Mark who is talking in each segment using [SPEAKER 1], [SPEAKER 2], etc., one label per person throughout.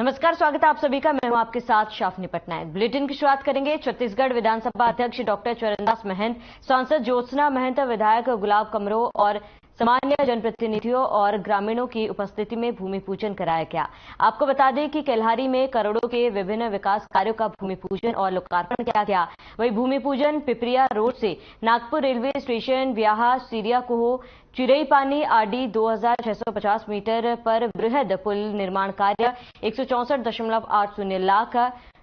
[SPEAKER 1] नमस्कार, स्वागत है आप सभी का। मैं हूं आपके साथ शाफनी पटनायक। बुलेटिन की शुरुआत करेंगे। छत्तीसगढ़ विधानसभा अध्यक्ष डॉक्टर चरणदास महंत, सांसद ज्योत्सना महंत, विधायक गुलाब कमरो और सामान्य जनप्रतिनिधियों और ग्रामीणों की उपस्थिति में भूमि पूजन कराया गया। आपको बता दें कि केल्हारी में करोड़ों के विभिन्न विकास कार्यों का भूमि पूजन और लोकार्पण किया गया। वहीं भूमि पूजन पिपरिया रोड से नागपुर रेलवे स्टेशन व्याहा सीरियाकोह चिरईपानी आरडी 2650 मीटर पर वृहद पुल निर्माण कार्य 164.80 लाख,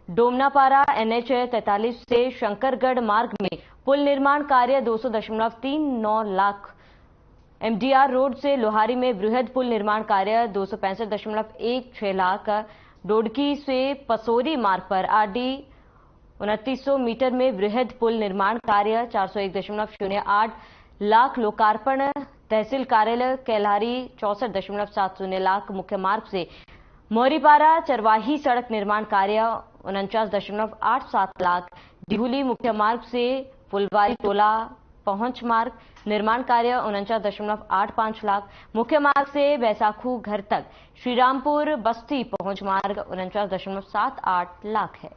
[SPEAKER 1] डोमनापारा NH 43 से शंकरगढ़ मार्ग में पुल निर्माण कार्य 200.39 लाख, MDR रोड से लोहारी में वृहद पुल निर्माण कार्य 265.16 लाख, डोडकी से पसोरी मार्ग पर आरडी 2900 मीटर में वृहद पुल निर्माण कार्य 401.08 लाख, लोकार्पण तहसील कार्यालय केल्हारी 64.70 लाख, मुख्य मार्ग से मोहरीपारा चरवाही सड़क निर्माण कार्य 49.87 लाख, डिहुली मुख्य मार्ग से फुलवारी टोला पहुंच मार्ग निर्माण कार्य 49.85 लाख, मुख्य मार्ग से बैसाखू घर तक श्रीरामपुर बस्ती पहुंच मार्ग 49.78 लाख है।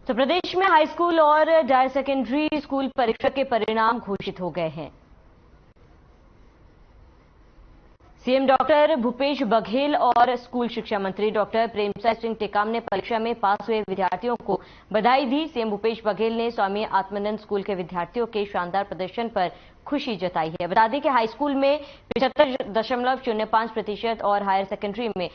[SPEAKER 1] तो प्रदेश में हाई स्कूल और हायर सेकेंडरी स्कूल परीक्षा के परिणाम घोषित हो गए हैं। सीएम डॉक्टर भूपेश बघेल और स्कूल शिक्षा मंत्री डॉक्टर प्रेमसाय सिंह टेकाम ने परीक्षा में पास हुए विद्यार्थियों को बधाई दी। सीएम भूपेश बघेल ने स्वामी आत्मानंद स्कूल के विद्यार्थियों के शानदार प्रदर्शन पर खुशी जताई है। बता दें कि हाई स्कूल में 75.05% और हायर सेकेंडरी में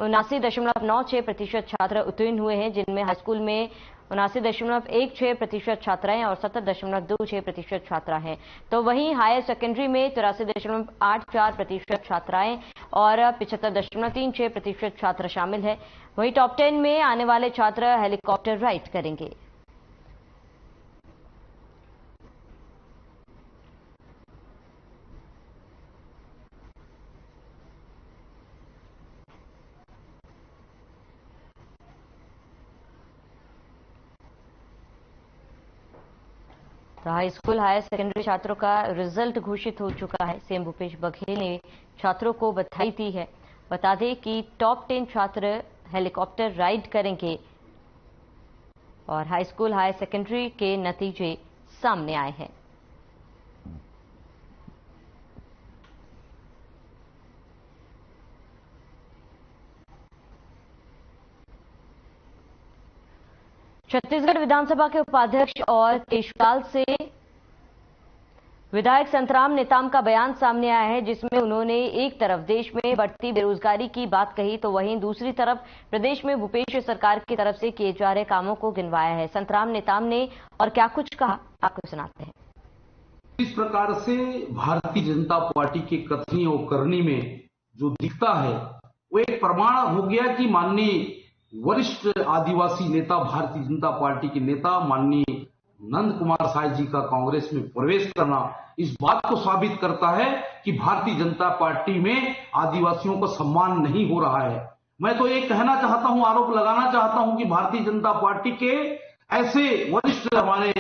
[SPEAKER 1] 79.96% छात्र उत्तीर्ण हुए हैं, जिनमें हाई स्कूल में 79.16% छात्राएं और 70.26% छात्रा हैं। तो वहीं हायर सेकेंडरी में 83.84% छात्राएं और 75.36% छात्र शामिल है। वहीं टॉप 10 में आने वाले छात्र हेलीकॉप्टर राइड करेंगे। तो हाई स्कूल हायर सेकेंडरी छात्रों का रिजल्ट घोषित हो चुका है। सीएम भूपेश बघेल ने छात्रों को बधाई दी है। बता दें कि टॉप 10 छात्र हेलीकॉप्टर राइड करेंगे और हाई स्कूल हायर सेकेंडरी के नतीजे सामने आए हैं। छत्तीसगढ़ विधानसभा के उपाध्यक्ष और केशकाल से विधायक संतराम नेताम का बयान सामने आया है, जिसमें उन्होंने एक तरफ देश में बढ़ती बेरोजगारी की बात कही, तो वहीं दूसरी तरफ प्रदेश में भूपेश सरकार की तरफ से किए जा रहे कामों को गिनवाया है। संतराम नेताम ने और क्या कुछ कहा, आपको सुनाते हैं।
[SPEAKER 2] इस प्रकार से भारतीय जनता पार्टी के कथनी और करनी में जो दिखता है वो एक प्रमाण हो गया कि माननीय वरिष्ठ आदिवासी नेता, भारतीय जनता पार्टी के नेता माननीय नंद कुमार साय जी का कांग्रेस में प्रवेश करना इस बात को साबित करता है कि भारतीय जनता पार्टी में आदिवासियों का सम्मान नहीं हो रहा है। मैं तो ये कहना चाहता हूं, आरोप लगाना चाहता हूं कि भारतीय जनता पार्टी के ऐसे वरिष्ठ हमारे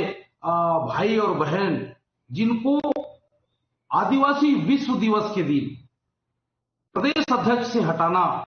[SPEAKER 2] भाई और बहन जिनको आदिवासी विश्व दिवस के दिन प्रदेश अध्यक्ष से हटाना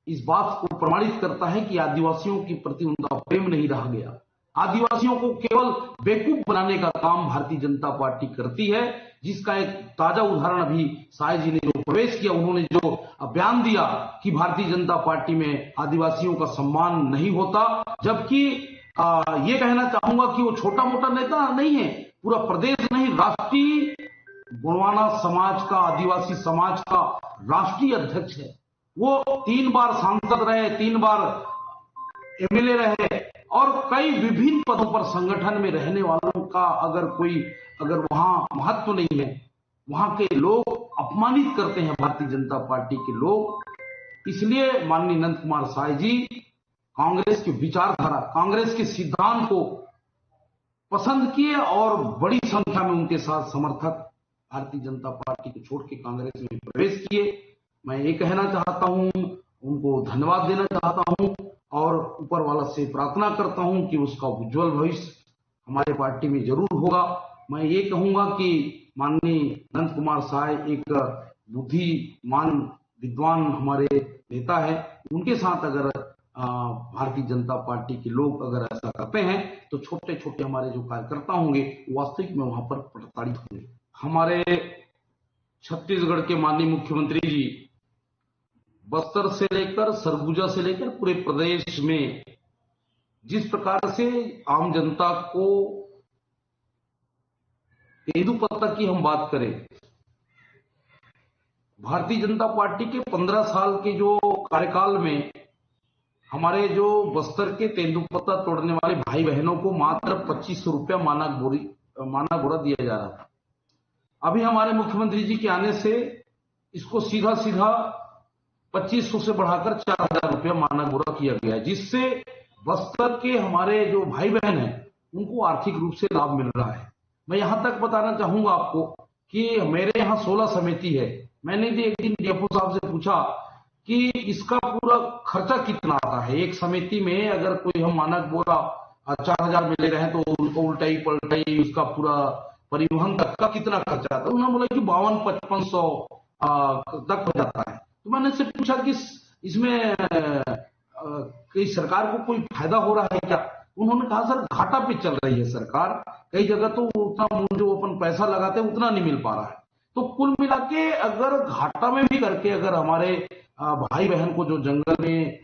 [SPEAKER 2] इस बात को प्रमाणित करता है कि आदिवासियों के प्रति उनका प्रेम नहीं रह गया। आदिवासियों को केवल बेवकूफ बनाने का काम भारतीय जनता पार्टी करती है, जिसका एक ताजा उदाहरण अभी साय जी ने जो प्रवेश किया, उन्होंने जो बयान दिया कि भारतीय जनता पार्टी में आदिवासियों का सम्मान नहीं होता, जबकि ये कहना चाहूंगा कि वो छोटा मोटा नेता नहीं है, पूरा प्रदेश नहीं राष्ट्रीय गोंडवाना समाज का, आदिवासी समाज का राष्ट्रीय अध्यक्ष है। वो 3 बार सांसद रहे, 3 बार MLA रहे और कई विभिन्न पदों पर संगठन में रहने वालों वालों का अगर वहां महत्व नहीं है, वहां के लोग अपमानित करते हैं भारतीय जनता पार्टी के लोग। इसलिए माननीय नंद कुमार साय जी कांग्रेस की विचारधारा, कांग्रेस के सिद्धांत को पसंद किए और बड़ी संख्या में उनके साथ समर्थक भारतीय जनता पार्टी को छोड़ के कांग्रेस में प्रवेश किए। मैं ये कहना चाहता हूं, उनको धन्यवाद देना चाहता हूं और ऊपर वाला से प्रार्थना करता हूं कि उसका उज्जवल भविष्य हमारे पार्टी में जरूर होगा। मैं ये कहूंगा कि माननीय नंद कुमार साय एक बुद्धिमान विद्वान हमारे नेता है। उनके साथ अगर भारतीय जनता पार्टी के लोग अगर ऐसा करते हैं तो छोटे छोटे हमारे जो कार्यकर्ता होंगे वास्तविक में वहां पर प्रताड़ित होंगे। हमारे छत्तीसगढ़ के माननीय मुख्यमंत्री जी बस्तर से लेकर सरगुजा से लेकर पूरे प्रदेश में जिस प्रकार से आम जनता को तेंदुपत्ता की हम बात करें, भारतीय जनता पार्टी के 15 साल के जो कार्यकाल में हमारे जो बस्तर के तेंदुपत्ता तोड़ने वाले भाई बहनों को मात्र 2500 रुपया माना बोरा दिया जा रहा था। अभी हमारे मुख्यमंत्री जी के आने से इसको सीधा 2500 से बढ़ाकर 4000 रुपया माना बोरा किया गया है, जिससे बस्तर के हमारे जो भाई बहन हैं उनको आर्थिक रूप से लाभ मिल रहा है। मैं यहां तक बताना चाहूंगा आपको कि मेरे यहाँ 16 समिति है। मैंने भी एक दिन डीएफओ साहब से पूछा कि इसका पूरा खर्चा कितना आता है। एक समिति में अगर कोई हम मानक बोरा 4000 में ले रहे हैं तो उनको उल्टाई पलटाई उसका पूरा परिवहन तक का कितना खर्चा आता है। उन्होंने बोला कि 52-5500 तक हो जाता है। तो मैंने उससे पूछा कि इसमें कई सरकार को कोई फायदा हो रहा है क्या? उन्होंने कहा सर घाटा पे चल रही है सरकार, कई जगह तो उतना जो अपन पैसा लगाते हैं उतना नहीं मिल पा रहा है। तो कुल मिला के अगर घाटा में भी करके अगर हमारे भाई बहन को जो जंगल में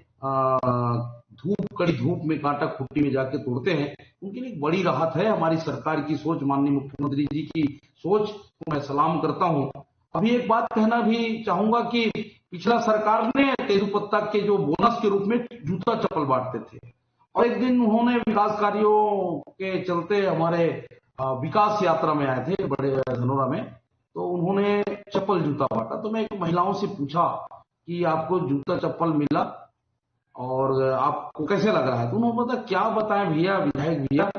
[SPEAKER 2] कड़ी धूप में कांटा खुट्टी में जाके तोड़ते हैं उनके लिए एक बड़ी राहत है। हमारी सरकार की सोच, माननीय मुख्यमंत्री जी की सोच को मैं सलाम करता हूं। अभी एक बात कहना भी चाहूंगा कि पिछला सरकार ने तेंदुपत्ता के जो बोनस के रूप में जूता चप्पल बांटते थे और एक दिन उन्होंने विकास कार्यों के चलते हमारे विकास यात्रा में आए थे बड़े धनोरा में, तो उन्होंने चप्पल जूता बांटा। तो मैं एक महिलाओं से पूछा कि आपको जूता चप्पल मिला और आपको कैसे लग रहा है? तो उन्होंने बताया क्या बताएं भैया, विधायक भैया,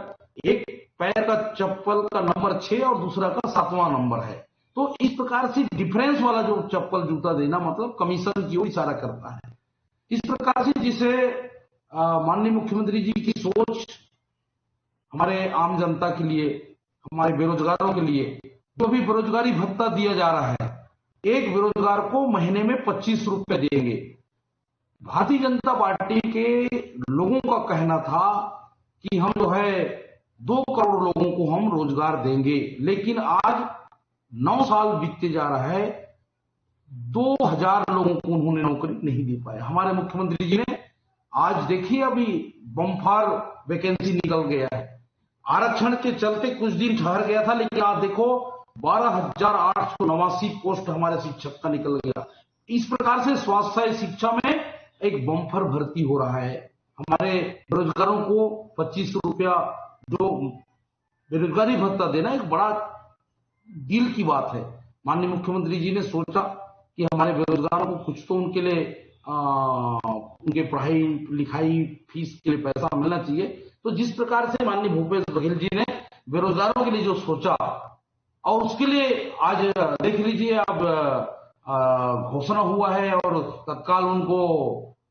[SPEAKER 2] एक पैर का चप्पल का नंबर 6 और दूसरा का 7वां नंबर है। तो इस प्रकार से डिफरेंस वाला जो चप्पल जूता देना मतलब कमीशन की ओर इशारा करता है। इस प्रकार से जिसे माननीय मुख्यमंत्री जी की सोच हमारे आम जनता के लिए, हमारे बेरोजगारों के लिए जो भी बेरोजगारी भत्ता दिया जा रहा है, एक बेरोजगार को महीने में 25 रुपए देंगे। भारतीय जनता पार्टी के लोगों का कहना था कि हम जो है 2 करोड़ लोगों को हम रोजगार देंगे, लेकिन आज 9 साल बीतते जा रहा है, 2000 लोगों को उन्होंने नौकरी नहीं दे पाया। हमारे मुख्यमंत्री जी ने आज देखिए अभी बम्फार वैकेंसी निकल गया है। आरक्षण के चलते कुछ दिन ठहर गया था, लेकिन आज देखो 12,889 पोस्ट हमारे शिक्षक का निकल गया। इस प्रकार से स्वास्थ्य शिक्षा में एक बम्फर भर्ती हो रहा है। हमारे बेरोजगारों को 25 रुपया जो बेरोजगारी भत्ता देना एक बड़ा दिल की बात है। माननीय मुख्यमंत्री जी ने सोचा कि हमारे बेरोजगारों को कुछ तो उनके लिए उनके पढ़ाई लिखाई फीस के लिए पैसा मिलना चाहिए। तो जिस प्रकार से माननीय भूपेश बघेल जी ने बेरोजगारों के लिए जो सोचा और उसके लिए आज देख लीजिए अब घोषणा हुआ है और तत्काल उनको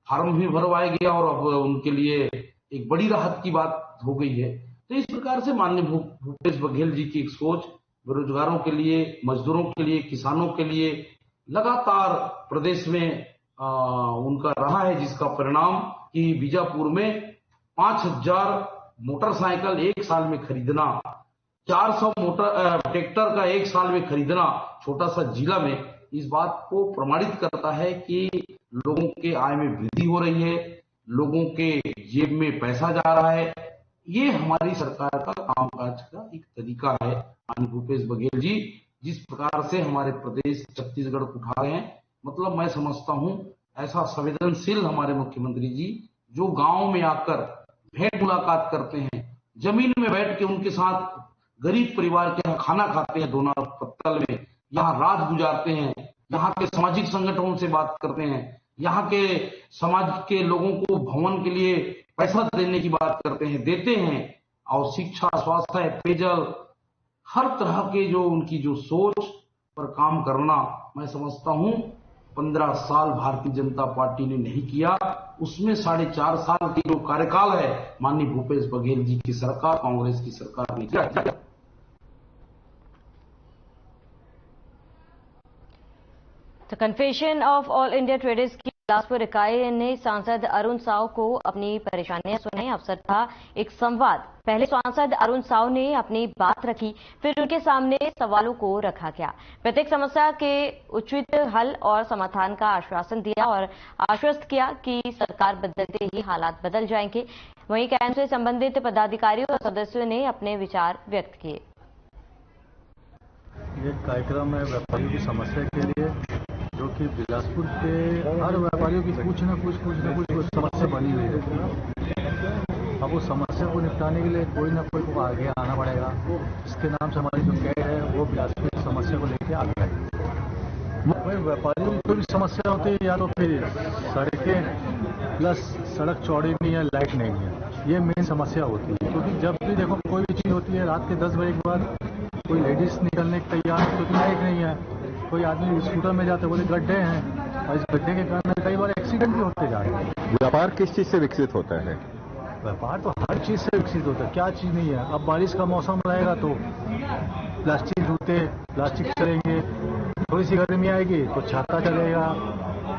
[SPEAKER 2] फार्म भी भरवाया गया और अब उनके लिए एक बड़ी राहत की बात हो गई है। तो इस प्रकार से माननीय भूपेश बघेल जी की एक सोच बेरोजगारों के लिए, मजदूरों के लिए, किसानों के लिए लगातार प्रदेश में उनका रहा है, जिसका परिणाम कि बीजापुर में 5000 मोटरसाइकिल एक साल में खरीदना, 400 ट्रैक्टर का एक साल में खरीदना छोटा सा जिला में, इस बात को प्रमाणित करता है कि लोगों के आय में वृद्धि हो रही है, लोगों के जेब में पैसा जा रहा है। ये हमारी सरकार का कामकाज का एक तरीका है। माननीय भूपेश बघेल जी जिस प्रकार से हमारे प्रदेश छत्तीसगढ़ को उठा रहे हैं, मतलब मैं समझता हूं ऐसा संवेदनशील हमारे मुख्यमंत्री जी जो गांव में आकर भेंट मुलाकात करते हैं, जमीन में बैठ के उनके साथ गरीब परिवार के यहाँ खाना खाते हैं दोना पत्तल में, यहाँ रात गुजारते हैं, यहाँ के सामाजिक संगठनों से बात करते हैं, यहाँ के समाज के लोगों को भवन के लिए पैसा देने की बात करते हैं, देते हैं। और शिक्षा, स्वास्थ्य, पेयजल, हर तरह के जो उनकी जो सोच पर काम करना, मैं समझता हूं 15 साल भारतीय जनता पार्टी ने नहीं किया, उसमें 4.5 साल की जो कार्यकाल है माननीय भूपेश बघेल जी की सरकार, कांग्रेस की सरकार ने किया।
[SPEAKER 1] तो confession of all India traders की बिलासपुर इकाई ने सांसद अरुण साव को अपनी परेशानियां सुनाई। अवसर था एक संवाद। पहले सांसद अरुण साव ने अपनी बात रखी, फिर उनके सामने सवालों को रखा गया। प्रत्येक समस्या के उचित हल और समाधान का आश्वासन दिया और आश्वस्त किया कि सरकार बदलते ही हालात बदल जाएंगे। वहीं कैंप से संबंधित पदाधिकारियों और सदस्यों ने अपने विचार व्यक्त किए।
[SPEAKER 3] ये कार्यक्रम है व्यापारियों की समस्या के लिए, जो कि बिलासपुर के हर व्यापारियों की कुछ न कुछ समस्या बनी हुई है। अब वो समस्या को निपटाने के लिए कोई ना कोई को आगे आना पड़ेगा। इसके नाम से हमारी जो कैड है वो बिलासपुर की समस्या को लेकर आगे आएगी। व्यापारियों की कोई भी समस्या होती है, या तो फिर सड़कें प्लस सड़क चौड़ी नहीं है, लाइट नहीं है, ये मेन समस्या होती है। क्योंकि जब भी देखो कोई भी चीज़ होती है रात के 10 बजे के बाद कोई लेडीज निकलने के तैयार है क्योंकि लाइट नहीं है, कोई आदमी स्कूटर में जाते बोले गड्ढे हैं, और इस गड्ढे के कारण कई बार एक्सीडेंट भी होते जा रहे हैं।
[SPEAKER 4] व्यापार किस चीज से विकसित होता है?
[SPEAKER 3] व्यापार तो हर चीज से विकसित होता है, क्या चीज नहीं है। अब बारिश का मौसम रहेगा तो प्लास्टिक जूते, प्लास्टिक चलेंगे, थोड़ी सी गर्मी आएगी तो छाता चलेगा,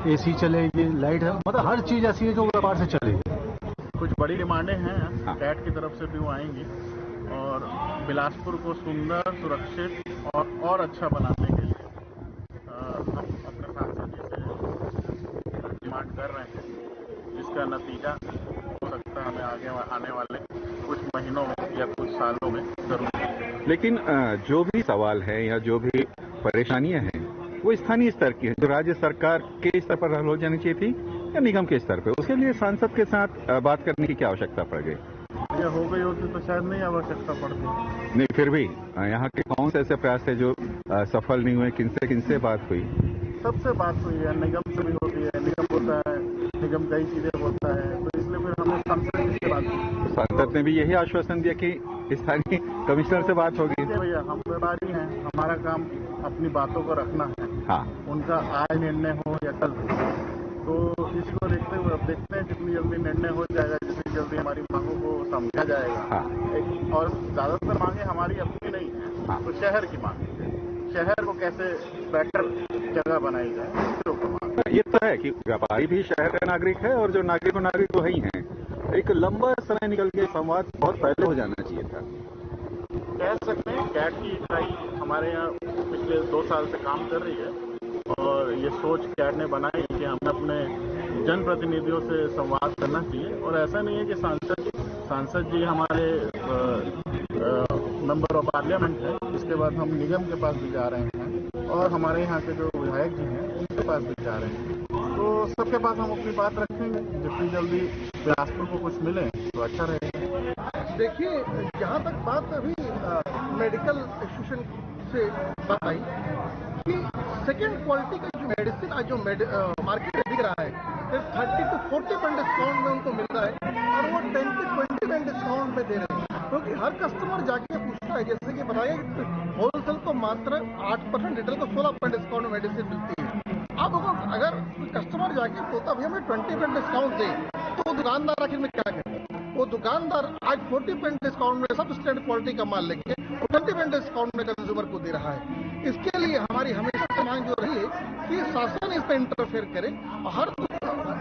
[SPEAKER 3] एसी चलेगी, लाइट, मतलब हर चीज ऐसी है जो व्यापार से चलेगी।
[SPEAKER 5] कुछ बड़ी डिमांडें हैं कैट की तरफ से भी वो आएंगी, और बिलासपुर को सुंदर, सुरक्षित और अच्छा बनाने के लिए हम अपने सांसद जी से डिमांड कर रहे हैं, जिसका नतीजा हो सकता है हमें आगे आने वाले कुछ महीनों में या कुछ सालों में जरूर।
[SPEAKER 4] लेकिन जो भी सवाल है या जो भी परेशानियां हैं वो स्थानीय स्तर की है, जो राज्य सरकार के स्तर पर हल हो जानी चाहिए थी या निगम के स्तर पर, उसके लिए सांसद के साथ बात करने की क्या आवश्यकता पड़ गई?
[SPEAKER 5] ये हो गई होती तो शायद नहीं आवश्यकता पड़ती।
[SPEAKER 4] नहीं, फिर भी यहाँ के कौन से ऐसे प्रयास है जो सफल नहीं हुए? किनसे बात हुई?
[SPEAKER 5] सबसे बात हुई है, निगम से भी होती है, निगम होता है, निगम कई चीजें होता है, तो इसलिए फिर हमें सांसद से बात हुई।
[SPEAKER 4] सांसद ने भी यही आश्वासन दिया कि स्थानीय कमिश्नर से बात होगी।
[SPEAKER 5] भैया हम व्यापारी हैं, हमारा काम अपनी बातों को रखना है।
[SPEAKER 4] हाँ, उनका
[SPEAKER 5] आज निर्णय हो या कल, तो इसको देखते हुए अब देखते हैं जितनी जल्दी निर्णय हो जाएगा, जितनी जल्दी हमारी मांगों को समझा जाएगा।
[SPEAKER 4] हाँ।
[SPEAKER 5] और ज्यादातर मांगे हमारी अपनी नहीं है। हाँ। तो शहर की मांग, शहर को कैसे बेटर जगह बनाई जाए,
[SPEAKER 4] ये तो है कि व्यापारी भी शहर का नागरिक है और जो नागरिक तो है ही है। एक लंबा समय निकल के संवाद बहुत पहले हो जाना चाहिए था।
[SPEAKER 5] कह सकते हैं कैट की इकाई हमारे यहाँ पिछले 2 साल से काम कर रही है, और ये सोच कैट ने बनाई कि हमें अपने जनप्रतिनिधियों से संवाद करना चाहिए। और ऐसा नहीं है कि सांसद जी हमारे मेंबर ऑफ पार्लियामेंट है, इसके बाद हम निगम के पास भी जा रहे हैं और हमारे यहाँ के जो विधायक जी हैं उनके पास भी जा रहे हैं। तो सबके पास हम अपनी बात रखेंगे, जितनी जल्दी बिलासपुर को कुछ मिले तो अच्छा रहेगा।
[SPEAKER 6] देखिए, जहाँ तक बात अभी मेडिकल एसोसिएशन से बात आई कि सेकेंड क्वालिटी का जो मेडिसिन आज जो मार्केट में बिक रहा है 30 to 40% डिस्काउंट में उनको मिल रहा है, और वो 10 to 20% डिस्काउंट में दे रहे हैं। क्योंकि हर कस्टमर जाके पूछता है, जैसे कि बताया होलसेल को मात्र 8%, रिटेल को 16% डिस्काउंट में मेडिसिन मिलती है। अब अगर कस्टमर जाके बोलता भाई हमें 20% डिस्काउंट दे, तो दुकानदार आखिर में क्या करे? वो दुकानदार आज 40% डिस्काउंट में सब स्टैंडर्ड क्वालिटी का माल लेके 20% डिस्काउंट में कंज्यूमर को दे रहा है। इसके लिए हमारी हमेशा से मांग जो रही है कि शासन इस पर इंटरफेयर करे और हर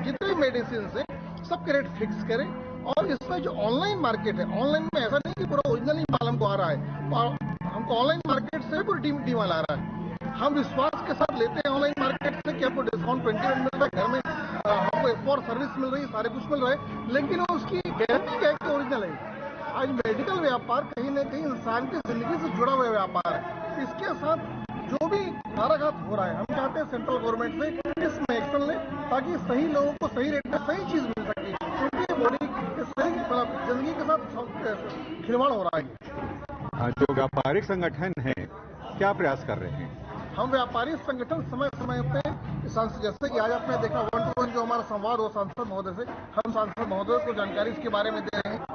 [SPEAKER 6] जितने मेडिसिन से सबके रेट फिक्स करें। और इसमें जो ऑनलाइन मार्केट है, ऑनलाइन में ऐसा नहीं कि पूरा ओरिजिनल ही माल हमको आ रहा है, और हमको ऑनलाइन मार्केट से पूरी डी माल आ रहा है। हम विश्वास के साथ लेते हैं ऑनलाइन मार्केट से कि आपको डिस्काउंट 20% मिल रहा है, घर में हमको फॉर सर्विस मिल रही है, सारे कुछ मिल रहा है, लेकिन उसकी गारंटी क्या है कि ओरिजिनल है। आज मेडिकल व्यापार कहीं न कहीं इंसान की जिंदगी से जुड़ा हुआ व्यापार है। इसके साथ जो भी नाराघात हो रहा है, हम चाहते हैं सेंट्रल गवर्नमेंट से इसमें एक्शन ले, ताकि सही लोगों को सही रेट में सही चीज मिल सके, क्योंकि बॉडी के सही जिंदगी के साथ खिलवाड़ हो रहा है।
[SPEAKER 4] जो व्यापारिक संगठन है क्या प्रयास कर रहे हैं?
[SPEAKER 6] हम व्यापारी संगठन समय समय पे सांसद, जैसे कि आज आपने देखा 1-to-1 जो हमारा संवाद हो सांसद महोदय से, हम सांसद महोदय को जानकारी इसके बारे में दे रहे हैं।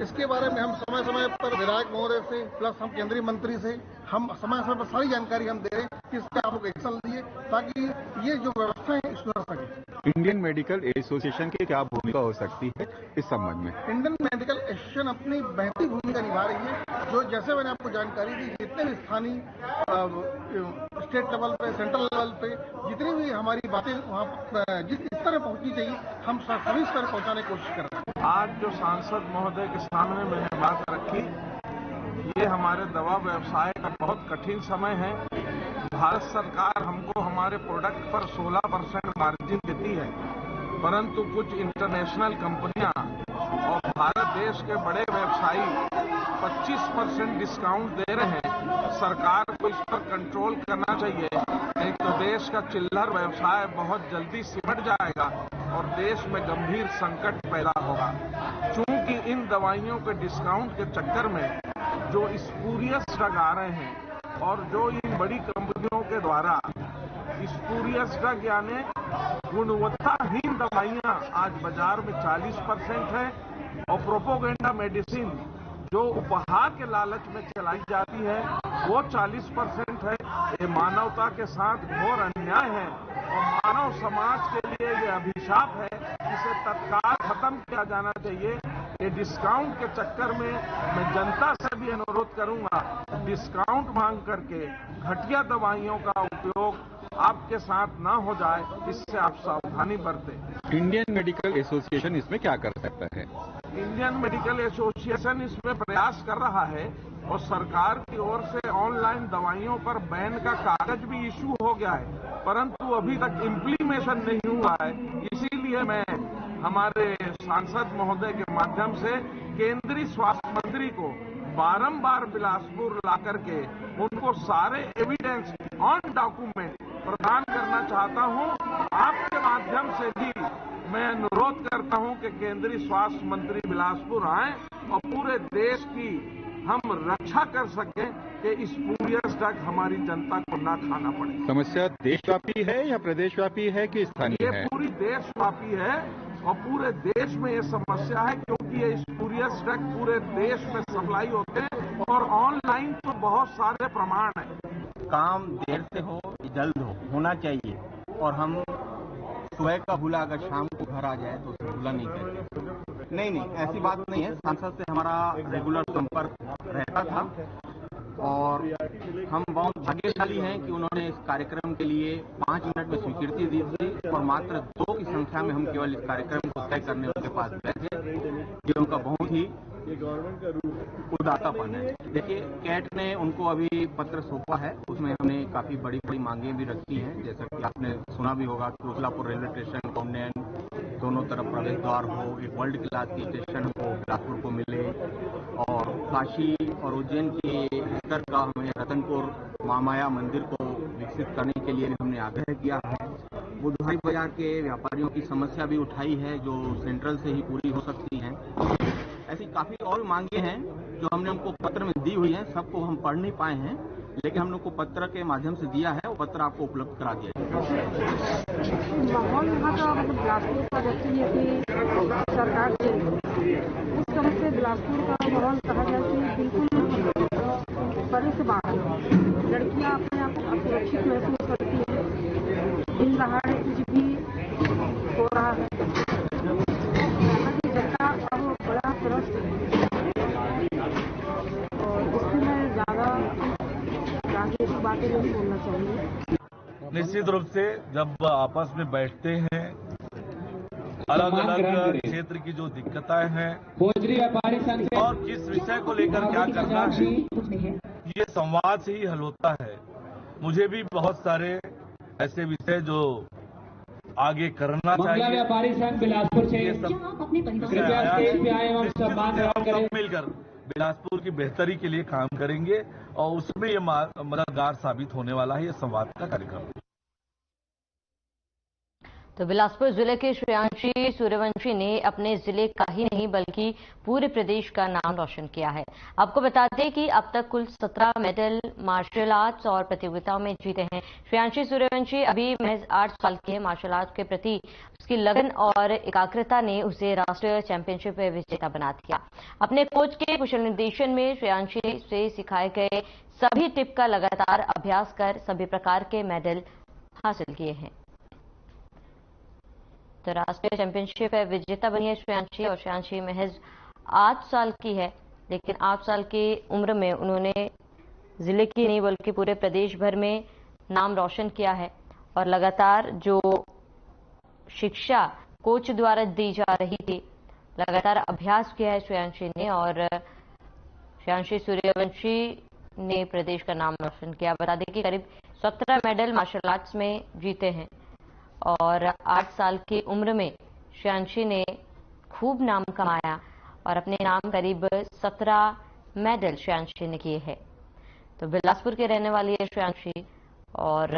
[SPEAKER 6] इसके बारे में हम समय समय पर विधायक महोदय से प्लस हम केंद्रीय मंत्री से हम समय समय पर सारी जानकारी हम दे रहे हैं कि इसके आप लोग एक्शन लीजिए ताकि ये जो व्यवस्था है सुधर सके।
[SPEAKER 4] इंडियन मेडिकल एसोसिएशन की क्या भूमिका हो सकती है इस संबंध में?
[SPEAKER 6] इंडियन मेडिकल एसोसिएशन अपनी बेहतरीन भूमिका निभा रही है। जो जैसे मैंने आपको जानकारी दी, जितने भी स्थानीय स्टेट लेवल पे, सेंट्रल लेवल पे जितनी भी हमारी बातें वहाँ जिस स्तर में पहुंचनी चाहिए हम सभी स्तर पर पहुंचाने की कोशिश कर रहे हैं।
[SPEAKER 5] आज जो सांसद महोदय के सामने मैंने बात रखी, ये हमारे दवा व्यवसाय का बहुत कठिन समय है। भारत सरकार हमको हमारे प्रोडक्ट पर 16% मार्जिन देती है, परंतु कुछ इंटरनेशनल कंपनियां और भारत देश के बड़े व्यवसायी 25% डिस्काउंट दे रहे हैं। सरकार को इस पर कंट्रोल करना चाहिए, नहीं तो देश का चिल्लर व्यवसाय बहुत जल्दी सिमट जाएगा और देश में गंभीर संकट पैदा होगा। चूंकि इन दवाइयों के डिस्काउंट के चक्कर में जो स्पूरियस ड्रग आ रहे हैं और जो इन बड़ी कंपनियों के द्वारा स्पूरियस ड्रग यानी गुणवत्ताहीन दवाइयां आज बाजार में 40% है और प्रोपोगेंडा मेडिसिन जो उपहार के लालच में चलाई जाती है वो 40% है। ये मानवता के साथ घोर अन्याय है और मानव समाज के लिए ये अभिशाप है। इसे तत्काल खत्म किया जाना चाहिए। ये डिस्काउंट के चक्कर में मैं जनता से भी अनुरोध करूंगा, डिस्काउंट मांग करके घटिया दवाइयों का उपयोग आपके साथ ना हो जाए, इससे आप सावधानी बरतें।
[SPEAKER 4] इंडियन मेडिकल एसोसिएशन इसमें क्या कर सकता है?
[SPEAKER 5] इंडियन मेडिकल एसोसिएशन इसमें प्रयास कर रहा है और सरकार की ओर से ऑनलाइन दवाइयों पर बैन का कागज भी इशू हो गया है, परंतु अभी तक इम्प्लीमेशन नहीं हुआ है। इसीलिए मैं हमारे सांसद महोदय के माध्यम से केंद्रीय स्वास्थ्य मंत्री को बारंबार बिलासपुर ला करके उनको सारे एविडेंस ऑन डॉक्यूमेंट प्रदान करना चाहता हूं। आपके माध्यम से भी मैं अनुरोध करता हूं कि केंद्रीय स्वास्थ्य मंत्री बिलासपुर आएं और पूरे देश की हम रक्षा कर सकें कि स्पूरियस ड्रग हमारी जनता को ना खाना पड़े।
[SPEAKER 4] समस्या देशव्यापी है या प्रदेशव्यापी है कि स्थानीय है?
[SPEAKER 5] ये पूरी देशव्यापी है और पूरे देश में ये समस्या है, क्योंकि ये स्पूरियस ड्रग पूरे देश में सप्लाई होते हैं और ऑनलाइन तो बहुत सारे प्रमाण हैं।
[SPEAKER 7] काम देर से हो जल्द होना चाहिए और हम सुबह का भूला अगर शाम को घर आ जाए तो उसे भूला नहीं कहते। नहीं, ऐसी बात नहीं है। सांसद से हमारा रेगुलर संपर्क रहता था और हम बहुत भाग्यशाली हैं कि उन्होंने इस कार्यक्रम के लिए 5 मिनट में स्वीकृति दी थी और मात्र 2 की संख्या में हम केवल इस कार्यक्रम को तय करने उनके पास गए थे। ये उनका बहुत ही उदात्तापन है। देखिए, कैट ने उनको अभी पत्र सौंपा है, उसमें हमने काफी बड़ी बड़ी मांगें भी रखी हैं। जैसा कि आपने सुना भी होगा कि उजलापुर रेलवे स्टेशन को दोनों तरफ प्रवेश द्वार हो, एक वर्ल्ड क्लास की स्टेशन हो बिलासपुर को मिले और काशी और उज्जैन के स्तर का हमें रतनपुर महामाया मंदिर को विकसित करने के लिए हमने आग्रह किया है। बुधवारी बाजार के व्यापारियों की समस्या भी उठाई है जो सेंट्रल से ही पूरी हो सकती है। ऐसी काफी और मांगे हैं जो हमने उनको पत्र में दी हुई हैं। सबको हम पढ़ नहीं पाए हैं, लेकिन हमने उनको पत्र के माध्यम से दिया है। वो पत्र आपको उपलब्ध करा दिया जाएगा।
[SPEAKER 8] माहौल यहाँ का मतलब बिलासपुर का जैसे कि सरकार से उस तरह से बिलासपुर का माहौल कहा जाए कि बिल्कुल परे से बाहर लड़कियाँ अपने आप को असुरक्षित महसूस करती है। दिन दहाड़े कुछ भी हो रहा है। यहाँ की जनता अब बड़ा त्रस्त है और इसमें ज़्यादा राजनीतिक बातें नहीं बोलना चाहिए।
[SPEAKER 9] निश्चित रूप से जब आपस में बैठते हैं, अलग अलग क्षेत्र की जो दिक्कतें हैं और किस विषय को लेकर क्या करना है, ये संवाद से ही हल होता है। मुझे भी बहुत सारे ऐसे विषय जो आगे करना चाहिए,
[SPEAKER 10] व्यापारी संघ बिलासपुर से
[SPEAKER 9] ये सब मिलकर बिलासपुर की बेहतरी के लिए काम करेंगे और उसमें ये मददगार साबित होने वाला है ये संवाद का कार्यक्रम।
[SPEAKER 1] तो बिलासपुर जिले के श्रेयांशी सूर्यवंशी ने अपने जिले का ही नहीं बल्कि पूरे प्रदेश का नाम रोशन किया है। आपको बता दें कि अब तक कुल 17 मेडल मार्शल आर्ट्स और प्रतियोगिताओं में जीते हैं। श्रेयांशी सूर्यवंशी अभी महज 8 साल की है। मार्शल आर्ट्स के प्रति उसकी लगन और एकाग्रता ने उसे राष्ट्रीय चैंपियनशिप में विजेता बना दिया। अपने कोच के कुशल निर्देशन में श्रेयांशी से सिखाए गए सभी टिप का लगातार अभ्यास कर सभी प्रकार के मेडल हासिल किए हैं। तो राष्ट्रीय चैंपियनशिप में विजेता बनी है श्रेयांशी और श्रेयांशी महज 8 साल की है, लेकिन 8 साल की उम्र में उन्होंने जिले की नहीं बल्कि पूरे प्रदेश भर में नाम रोशन किया है और लगातार जो शिक्षा कोच द्वारा दी जा रही थी लगातार अभ्यास किया है श्रेयांशी ने और श्रेयांशी सूर्यवंशी ने प्रदेश का नाम रोशन किया। बता दें कि करीब 17 मेडल मार्शल आर्ट्स में जीते हैं और 8 साल की उम्र में श्रेयांशी ने खूब नाम कमाया और अपने नाम करीब 17 मेडल श्रेयांशी ने किए हैं। तो बिलासपुर के रहने वाली है श्रेयांशी और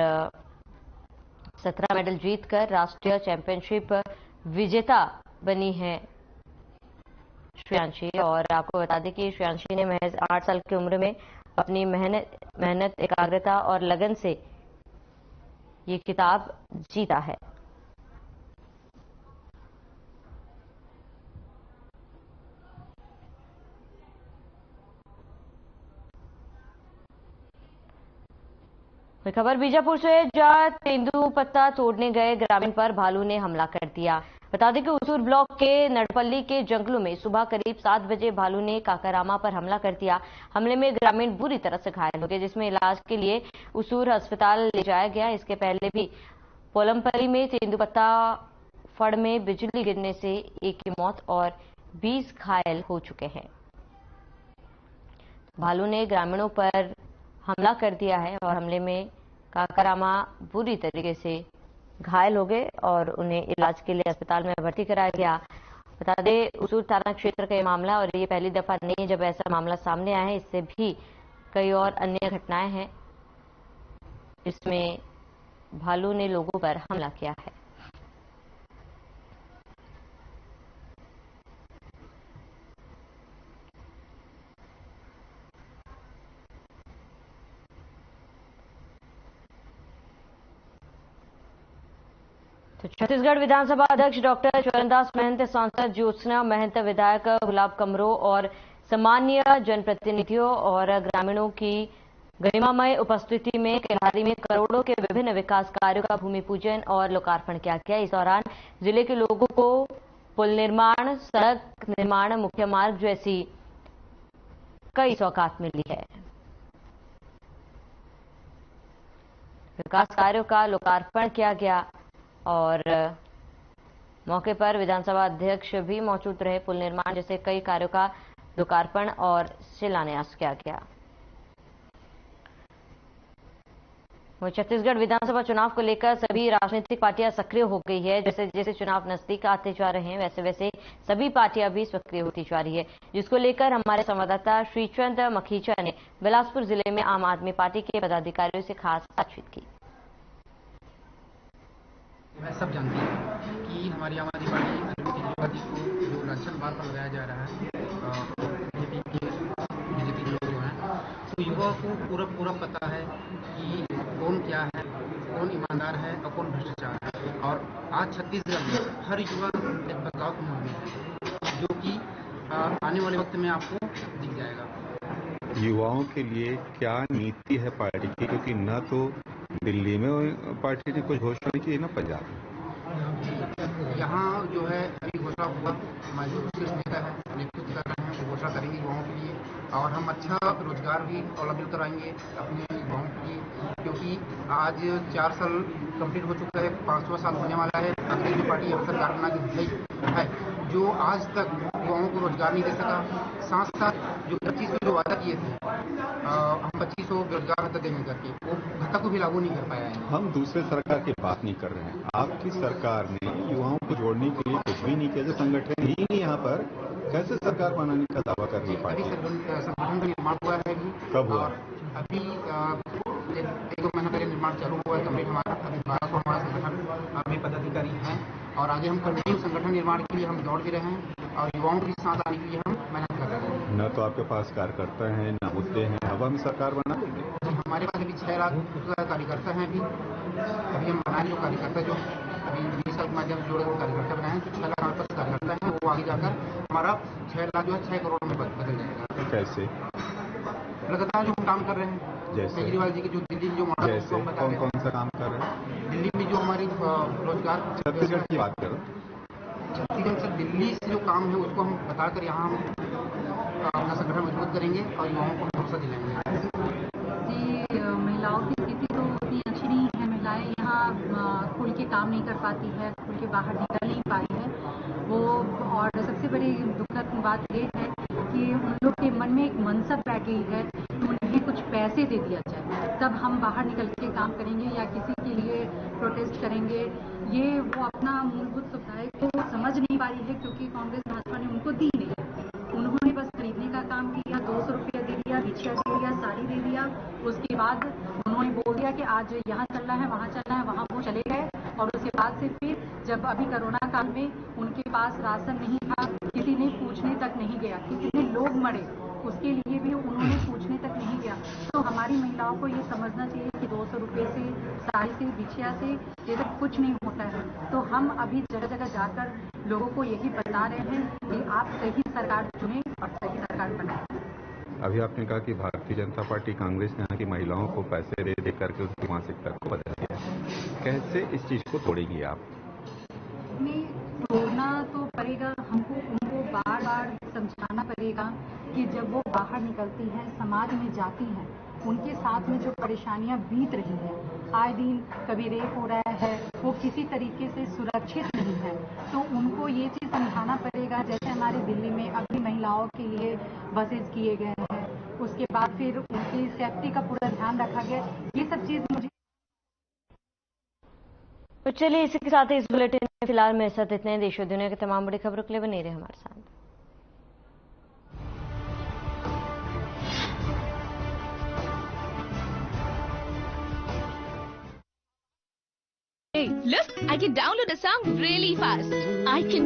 [SPEAKER 1] 17 मेडल जीतकर राष्ट्रीय चैंपियनशिप विजेता बनी है श्रेयांशी। और आपको बता दें कि श्रेयांशी ने महज 8 साल की उम्र में अपनी मेहनत एकाग्रता और लगन से ये खिताब जीता है। खबर बीजापुर से जहां तेंदुपत्ता तोड़ने गए ग्रामीण पर भालू ने हमला कर दिया। बता दें कि उसूर ब्लॉक के नड़पल्ली के जंगलों में सुबह करीब 7 बजे भालू ने काकारामा पर हमला कर दिया। हमले में ग्रामीण बुरी तरह से घायल हो गए, जिसमें इलाज के लिए उसूर अस्पताल ले जाया गया। इसके पहले भी पोलमपल्ली में तेंदुपत्ता फड़ में बिजली गिरने से एक की मौत और 20 घायल हो चुके हैं। भालू ने ग्रामीणों पर हमला कर दिया है और हमले में काकारामा बुरी तरीके से घायल हो गए और उन्हें इलाज के लिए अस्पताल में भर्ती कराया गया। बता दें उसूर थाना क्षेत्र का ये मामला और ये पहली दफा नहीं है जब ऐसा मामला सामने आया है। इससे भी कई और अन्य घटनाएं हैं जिसमें भालू ने लोगों पर हमला किया है। तो छत्तीसगढ़ विधानसभा अध्यक्ष डॉक्टर चरणदास महंत, सांसद ज्योत्सना महंत, विधायक गुलाब कमरो और सामान्य जनप्रतिनिधियों और ग्रामीणों की गरिमामय उपस्थिति में केल्हारी में करोड़ों के विभिन्न विकास कार्यों का भूमि पूजन और लोकार्पण किया गया। इस दौरान जिले के लोगों को पुल निर्माण, सड़क निर्माण, मुख्य मार्ग जैसी कई सौगात मिली है। विकास कार्यों का लोकार्पण किया गया और मौके पर विधानसभा अध्यक्ष भी मौजूद रहे। पुल निर्माण जैसे कई कार्यों का लोकार्पण और शिलान्यास किया गया। वहीं छत्तीसगढ़ विधानसभा चुनाव को लेकर सभी राजनीतिक पार्टियां सक्रिय हो गई है। जैसे जैसे चुनाव नजदीक आते जा रहे हैं वैसे वैसे सभी पार्टियां भी सक्रिय होती जा रही है, जिसको लेकर हमारे संवाददाता श्रीचंद मखीचा ने बिलासपुर जिले में आम आदमी पार्टी के पदाधिकारियों से खास बातचीत की।
[SPEAKER 10] मैं सब जानती हूँ कि हमारी आम आदमी पार्टी अरविंद केजरीवाल जी को जो लांछन बार पर लगाया जा रहा है बीजेपी के लोग जो हैं, तो युवाओं को पूरा पता है कि कौन क्या है, कौन ईमानदार है और कौन भ्रष्टाचार है। और आज छत्तीसगढ़ में हर युवा एक बदलाव की मूड में है, जो कि आने वाले वक्त में आपको दिख जाएगा।
[SPEAKER 4] युवाओं के लिए क्या नीति है पार्टी की, क्योंकि न तो दिल्ली में पार्टी ने कुछ घोषणा की, न पंजाब में।
[SPEAKER 10] यहाँ जो है अभी घोषणा हुआ, हमारे जो शीर्ष नेता है नेतृत्व कर रहे हैं वो घोषणा करेंगे युवाओं के लिए और हम अच्छा रोजगार भी उपलब्ध कराएंगे अपने युवाओं के लिए, क्योंकि आज 4 साल कंप्लीट हो चुका है, 5वां साल होने वाला है। अंग्रेज जो पार्टी यहाँ सरकार बना के है जो आज तक युवाओं को रोजगार नहीं दे सका, साथ साथ जो 25 जो वादा किए थे हम 2500 बेरोजगार भत्ता देंगे करके, वो भत्ता को भी लागू नहीं कर पाया है।
[SPEAKER 4] हम दूसरे सरकार की बात नहीं कर रहे हैं। आपकी सरकार ने युवाओं को जोड़ने के लिए कुछ भी नहीं किया, जो संगठन ही नहीं यहाँ पर, कैसे सरकार बनाने का दावा कर रही है पार्टी?
[SPEAKER 10] संगठन का निर्माण हुआ है।
[SPEAKER 4] कब हुआ?
[SPEAKER 10] अभी 1-2 महीना पहले निर्माण चालू हुआ है कंप्लीट हमारा। अभी 1200 हमारा संगठन में पदाधिकारी हैं और आगे हम कंटिन्यू संगठन निर्माण के लिए हम दौड़ भी रहे हैं और युवाओं के साथ आने के लिए हम मेहनत कर रहे हैं।
[SPEAKER 4] न तो आपके पास कार्यकर्ता हैं, न मुद्दे हैं, अब हम सरकार बना देंगे।
[SPEAKER 10] हमारे पास अभी 6 लाख कार्यकर्ता हैं। अभी हम बनाए जो कार्यकर्ता जो अभी मिसाल के माध्यम से जोड़े हुए कार्यकर्ता बनाए हैं, तो 6 लाख हमारे पास कार्यकर्ता हैं, वो आगे जाकर हमारा 6 लाख जो है 6 करोड़ में बदल जाएगा।
[SPEAKER 4] कैसे?
[SPEAKER 10] लगातार जो हम काम कर रहे हैं, जैसे केजरीवाल जी के जो दिल्ली में जो मॉडल है,
[SPEAKER 4] कौन सा काम कर रहे हैं?
[SPEAKER 10] दिल्ली में जो हमारी रोजगार,
[SPEAKER 4] छत्तीसगढ़ की बात करो।
[SPEAKER 10] छत्तीसगढ़ से दिल्ली से जो काम है उसको हम बताकर यहाँ हम अपना संगठन मजबूत करेंगे और युवाओं को भरोसा दिलाएंगे।
[SPEAKER 8] जी, महिलाओं की स्थिति तो उतनी अच्छी नहीं है। महिलाएं यहाँ खुल के काम नहीं कर पाती है, खुल के बाहर निकल नहीं पाई है वो। और सबसे बड़ी दुखद बात ये है कि उन लोग के मन में एक मनसा बैठ गई है कि उन्हें कुछ पैसे दे दिया जाए तब हम बाहर निकल के काम करेंगे या किसी के लिए प्रोटेस्ट करेंगे। ये वो अपना मूलभूत सुविधाएं को समझ नहीं पा रही है क्योंकि कांग्रेस भाजपा ने उनको दी नहीं है। उन्होंने बस खरीदने का काम किया, 200 रुपया दे दिया, बिछिया दे दिया, साड़ी दे दिया। उसके बाद उन्होंने बोल दिया कि आज यहाँ चलना है, वहाँ चलना है, वहाँ वो चले गए। और उसके बाद से फिर जब अभी कोरोना काल में उनके पास राशन नहीं था, किसी ने पूछने तक नहीं गया, कितने लोग मरे उसके लिए भी उन्होंने पूछने तक नहीं गया। तो हमारी महिलाओं को ये समझना चाहिए कि 200 रुपये से, साड़ी से, बिछिया से ये सब कुछ नहीं होता है। तो हम अभी जगह जगह जाकर लोगों को यही बता रहे हैं कि आप सही सरकार चुनें और सही सरकार बनाएं।
[SPEAKER 4] अभी आपने कहा कि भारतीय जनता पार्टी कांग्रेस ने यहाँ की महिलाओं को पैसे दे दे करके उसकी मानसिकता को बदल दिया। कैसे इस चीज को तोड़ेंगी आप?
[SPEAKER 8] नहीं, तोड़ना तो पड़ेगा हमको, उनको बार बार समझाना पड़ेगा कि जब वो बाहर निकलती हैं, समाज में जाती हैं, उनके साथ में जो परेशानियां बीत रही हैं, आए दिन कभी रेप हो रहा है, वो किसी तरीके से सुरक्षित नहीं है। तो उनको ये चीज़ समझाना पड़ेगा। जैसे हमारे दिल्ली में अभी महिलाओं के लिए बसेस किए गए हैं, उसके बाद फिर उनकी सेफ्टी का पूरा ध्यान रखा गया। ये सब चीज़ मुझे
[SPEAKER 1] तो चलिए इसी के साथ इस बुलेटिन में फिलहाल मेरे साथ इतने हैं। देश और दुनिया की तमाम बड़ी खबरों के लिए बने रहे हमारे साथ।
[SPEAKER 11] Hey, look, I can download a song really fast. I can